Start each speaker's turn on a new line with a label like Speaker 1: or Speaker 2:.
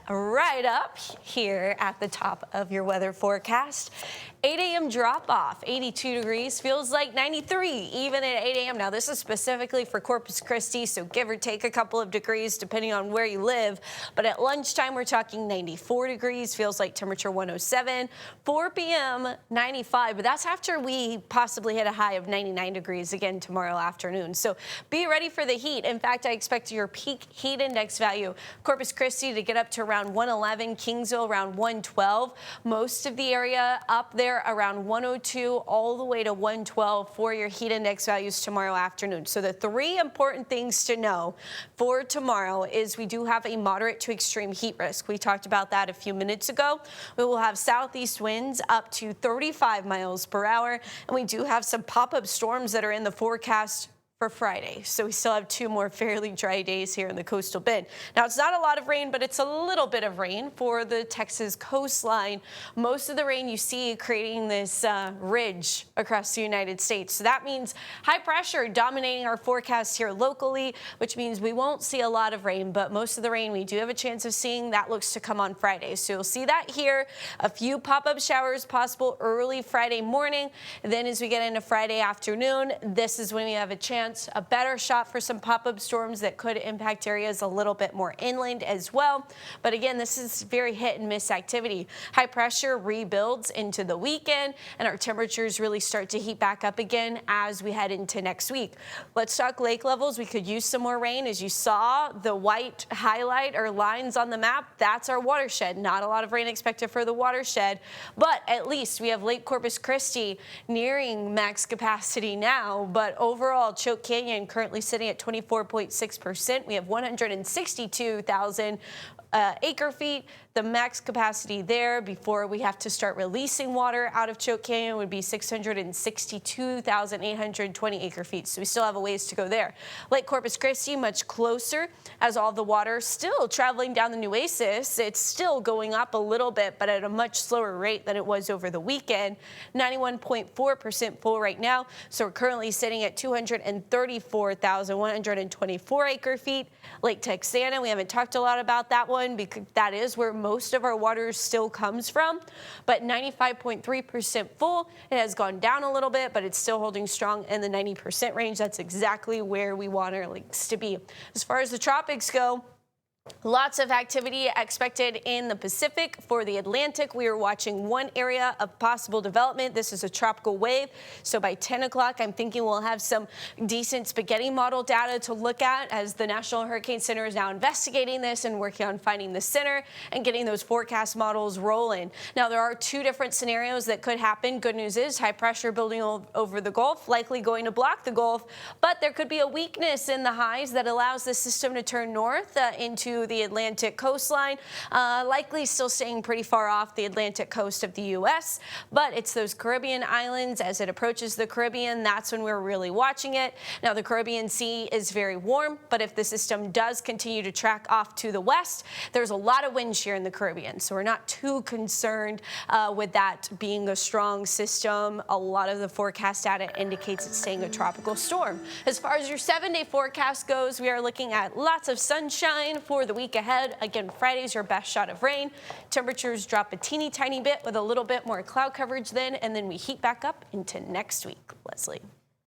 Speaker 1: Right up here at the top of your weather forecast. 8 a.m. drop off, 82 degrees, feels like 93 even at 8 a.m. Now this is specifically for Corpus Christi, so give or take a couple of degrees depending on where you live. But at lunchtime, we're talking 94 degrees, feels like temperature 107. 4 p.m. 95, but that's after we possibly hit a high of 99 degrees again tomorrow afternoon. So be ready for the heat. In fact, I expect your peak heat index value, Corpus Christi, to get up to around 111, Kingsville around 112, most of the area up there around 102 all the way to 112 for your heat index values tomorrow afternoon. So the three important things to know for tomorrow is we do have a moderate to extreme heat risk. We talked about that a few minutes ago. We will have southeast winds up to 35 miles per hour, and we do have some pop-up storms that are in the forecast for Friday. So we still have 2 more fairly dry days here in the coastal bend. Now, it's not a lot of rain, but it's a little bit of rain for the Texas coastline. Most of the rain you see creating this ridge across the United States. So that means high pressure dominating our forecast here locally, which means we won't see a lot of rain, but most of the rain we do have a chance of seeing that looks to come on Friday. So you'll see that here, a few pop-up showers possible early Friday morning. And then as we get into Friday afternoon, this is when we have a better shot for some pop-up storms that could impact areas a little bit more inland as well. But again, this is very hit and miss activity. High pressure rebuilds into the weekend, and our temperatures really start to heat back up again as we head into next week. Let's talk lake levels. We could use some more rain. As you saw, the white highlight or lines on the map, that's our watershed. Not a lot of rain expected for the watershed, but at least we have Lake Corpus Christi nearing max capacity now. But overall, Choke Canyon currently sitting at 24.6%. We have 162,000 acre feet. The max capacity there before we have to start releasing water out of Choke Canyon would be 662,820 acre feet. So we still have a ways to go there. Lake Corpus Christi much closer as all the water still traveling down the Nueces. It's still going up a little bit, but at a much slower rate than it was over the weekend. 91.4% full right now. So we're currently sitting at 234,124 acre feet. Lake Texana, we haven't talked a lot about that one because that is where most of our water still comes from, but 95.3% full. It has gone down a little bit, but it's still holding strong in the 90% range. That's exactly where we want our lakes to be. As far as the tropics go, lots of activity expected in the Pacific. For the Atlantic, we are watching one area of possible development. This is a tropical wave. So by 10 o'clock, I'm thinking we'll have some decent spaghetti model data to look at as the National Hurricane Center is now investigating this and working on finding the center and getting those forecast models rolling. Now, there are 2 different scenarios that could happen. Good news is high pressure building over the Gulf, likely going to block the Gulf, but there could be a weakness in the highs that allows the system to turn north into the Atlantic coastline, likely still staying pretty far off the Atlantic coast of the U.S., but it's those Caribbean islands. As it approaches the Caribbean, that's when we're really watching it. Now, the Caribbean Sea is very warm, but if the system does continue to track off to the west, there's a lot of wind shear in the Caribbean, so we're not too concerned with that being a strong system. A lot of the forecast data indicates it's staying a tropical storm. As far as your 7-day forecast goes, we are looking at lots of sunshine for the week ahead. Again, Friday's your best shot of rain. Temperatures drop a teeny tiny bit with a little bit more cloud coverage then, and then we heat back up into next week. Leslie.